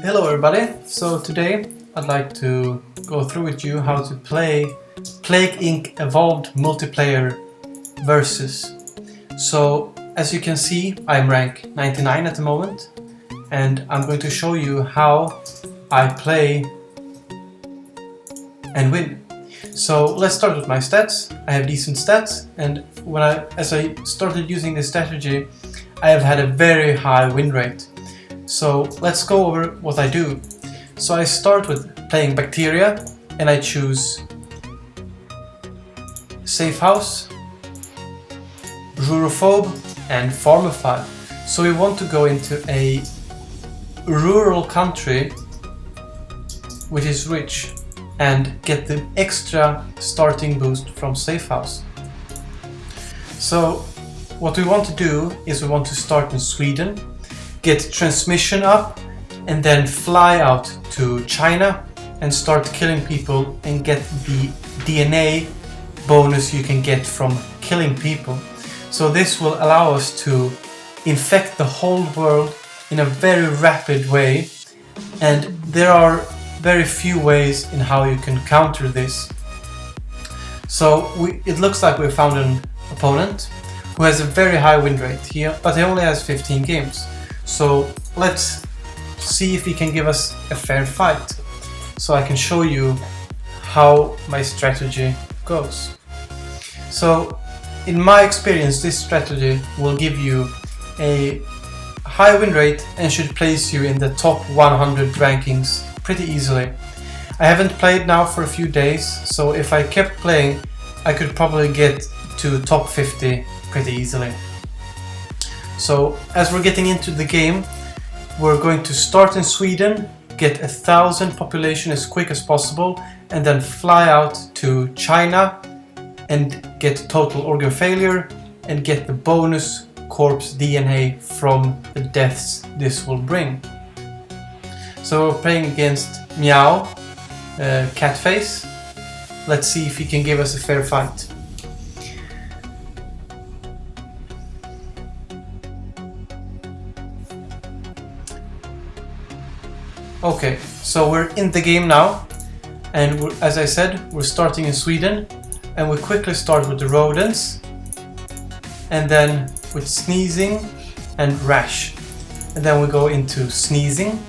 Hello everybody, so today I'd like to go through with you how to play Plague Inc. Evolved Multiplayer Versus. So as you can see, I'm rank 99 at the moment, and I'm going to show you how I play and win. So let's start with my stats. I have decent stats, and as I started using this strategy, I have had a very high win rate. So let's go over what I do. So I start with playing Bacteria, and I choose Safe House, Rurophobe and Farmophile. So we want to go into a rural country which is rich and get the extra starting boost from Safe House. So what we want to do is we want to start in Sweden, get transmission up, and then fly out to China and start killing people and get the DNA bonus you can get from killing people. So this will allow us to infect the whole world in a very rapid way, and there are very few ways in how you can counter this. So it looks like we found an opponent who has a very high win rate here, but he only has 15 games. So let's see if he can give us a fair fight, so I can show you how my strategy goes. So in my experience, this strategy will give you a high win rate and should place you in the top 100 rankings pretty easily. I haven't played now for a few days, so if I kept playing, I could probably get to top 50 pretty easily. So as we're getting into the game, we're going to start in Sweden, get 1,000 population as quick as possible, and then fly out to China and get total organ failure and get the bonus corpse DNA from the deaths this will bring. So we're playing against Meow, Catface. Let's see if he can give us a fair fight. Okay, so we're in the game now, and as I said, we're starting in Sweden, and we quickly start with the rodents, and then with sneezing and rash, and then we go into sneezing.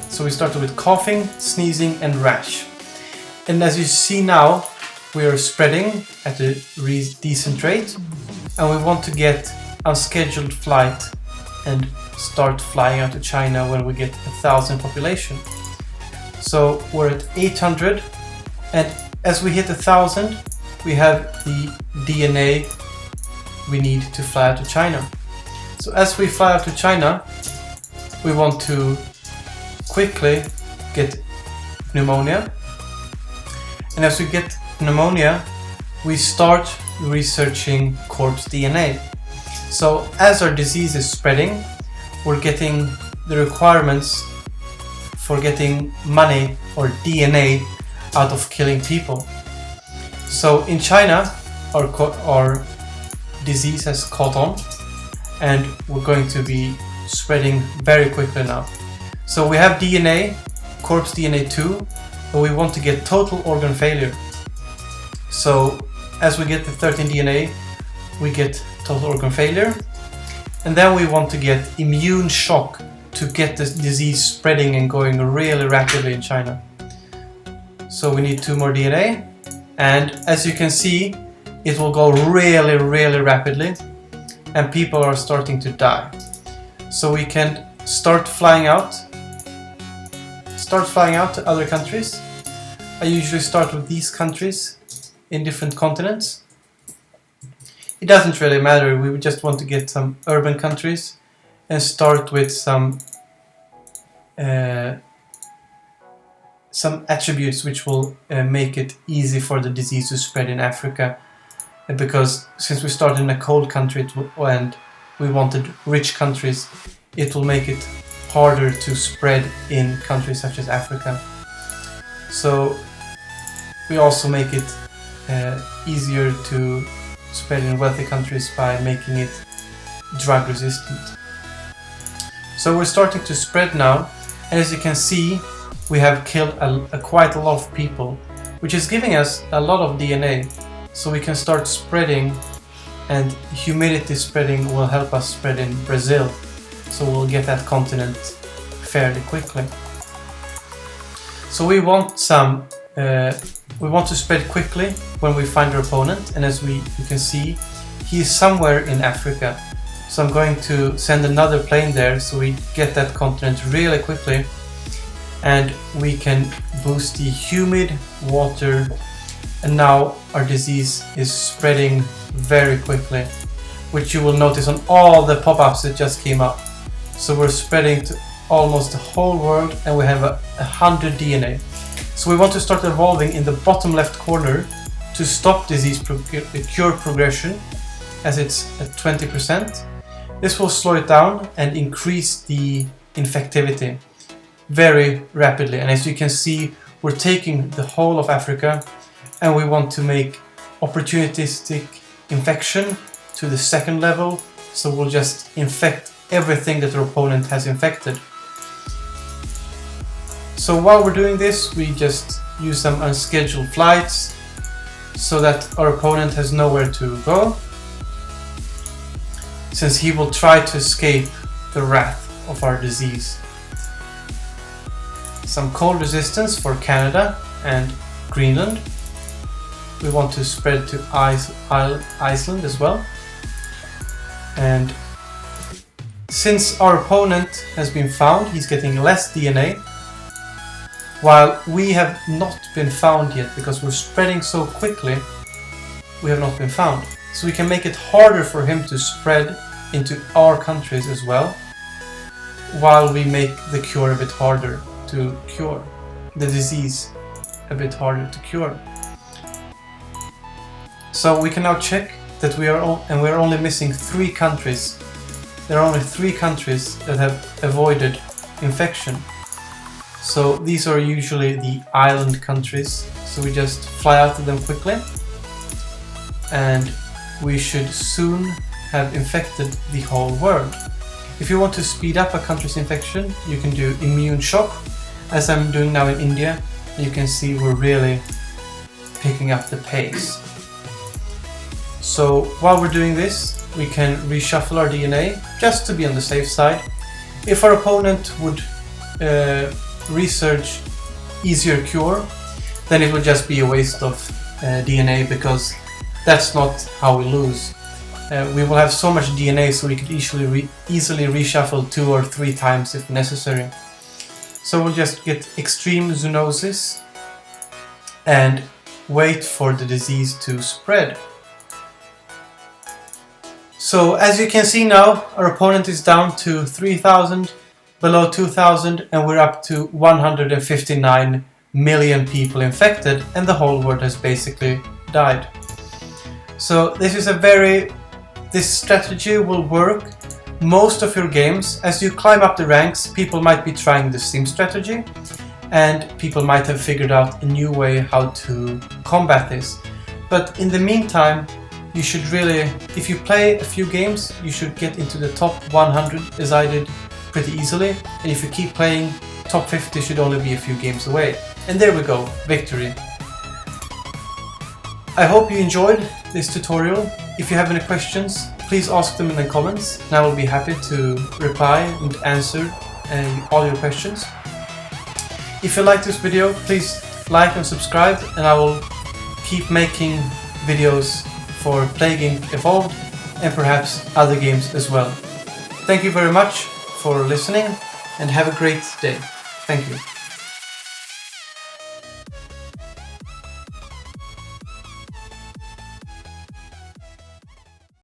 So we started with coughing, sneezing and rash, and as you see now, we are spreading at a decent rate, and we want to get unscheduled flight and start flying out to China when we get 1,000 population. So we're at 800, and as we hit 1,000, we have the DNA we need to fly out to China. So as we fly out to China, we want to quickly get pneumonia, and as we get pneumonia, we start researching corpse DNA. So as our disease is spreading, we're getting the requirements for getting money or DNA out of killing people. So in China, our disease has caught on, and we're going to be spreading very quickly now. So we have DNA, corpse DNA 2, but we want to get total organ failure. So as we get the 13 DNA, we get total organ failure, and then we want to get immune shock to get the disease spreading and going really rapidly in China. So we need 2 more DNA, and as you can see, it will go really rapidly, and people are starting to die. So we can start flying out to other countries. I usually start with these countries in different continents. It doesn't really matter, we just want to get some urban countries and start with some attributes which will make it easy for the disease to spread in Africa, because since we started in a cold country and we wanted rich countries, it will make it harder to spread in countries such as Africa. So we also make it easier to spread in wealthy countries by making it drug resistant. So we're starting to spread now, And as you can see, we have killed quite a lot of people, which is giving us a lot of DNA. So we can start spreading, and humidity spreading will help us spread in Brazil. So we'll get that continent fairly quickly. So we want to spread quickly when we find our opponent, and as you can see, he is somewhere in Africa. So I'm going to send another plane there so we get that continent really quickly, and we can boost the humid water, and now our disease is spreading very quickly, which you will notice on all the pop-ups that just came up. So we're spreading to almost the whole world, and we have 100 DNA. So we want to start evolving in the bottom left corner to stop disease cure progression, as it's at 20%. This will slow it down and increase the infectivity very rapidly. And as you can see, we're taking the whole of Africa, and we want to make opportunistic infection to the second level. So we'll just infect everything that our opponent has infected. So while we're doing this, we just use some unscheduled flights so that our opponent has nowhere to go, since he will try to escape the wrath of our disease. Some cold resistance for Canada and Greenland. We want to spread to Iceland as well. And since our opponent has been found, he's getting less DNA, while we have not been found yet because we're spreading so quickly. We have not been found. So we can make it harder for him to spread into our countries as well, while we make the cure a bit harder to cure, the disease a bit harder to cure. So we can now check that we're only missing 3 countries. There are only 3 countries that have avoided infection. So these are usually the island countries. So we just fly out of them quickly, and we should soon have infected the whole world. If you want to speed up a country's infection, you can do immune shock, as I'm doing now in India. You can see we're really picking up the pace. So while we're doing this, we can reshuffle our DNA just to be on the safe side. If our opponent would research easier cure, then it would just be a waste of DNA, because that's not how we lose. We will have so much DNA, so we could easily reshuffle 2 or 3 times if necessary. So we'll just get extreme zoonosis and wait for the disease to spread. So as you can see now, our opponent is down to 3,000, below 2,000, and we're up to 159 million people infected, and the whole world has basically died. So this strategy will work most of your games. As you climb up the ranks, people might be trying the sim strategy, and people might have figured out a new way how to combat this. But in the meantime, you should really, if you play a few games, you should get into the top 100, as I did, pretty easily. And if you keep playing, top 50 should only be a few games away. And there we go, victory. I hope you enjoyed this tutorial. If you have any questions, please ask them in the comments, and I will be happy to reply and answer all your questions. If you like this video, please like and subscribe, and I will keep making videos for Plague Inc. Evolved and perhaps other games as well. Thank you very much for listening, and have a great day. Thank you.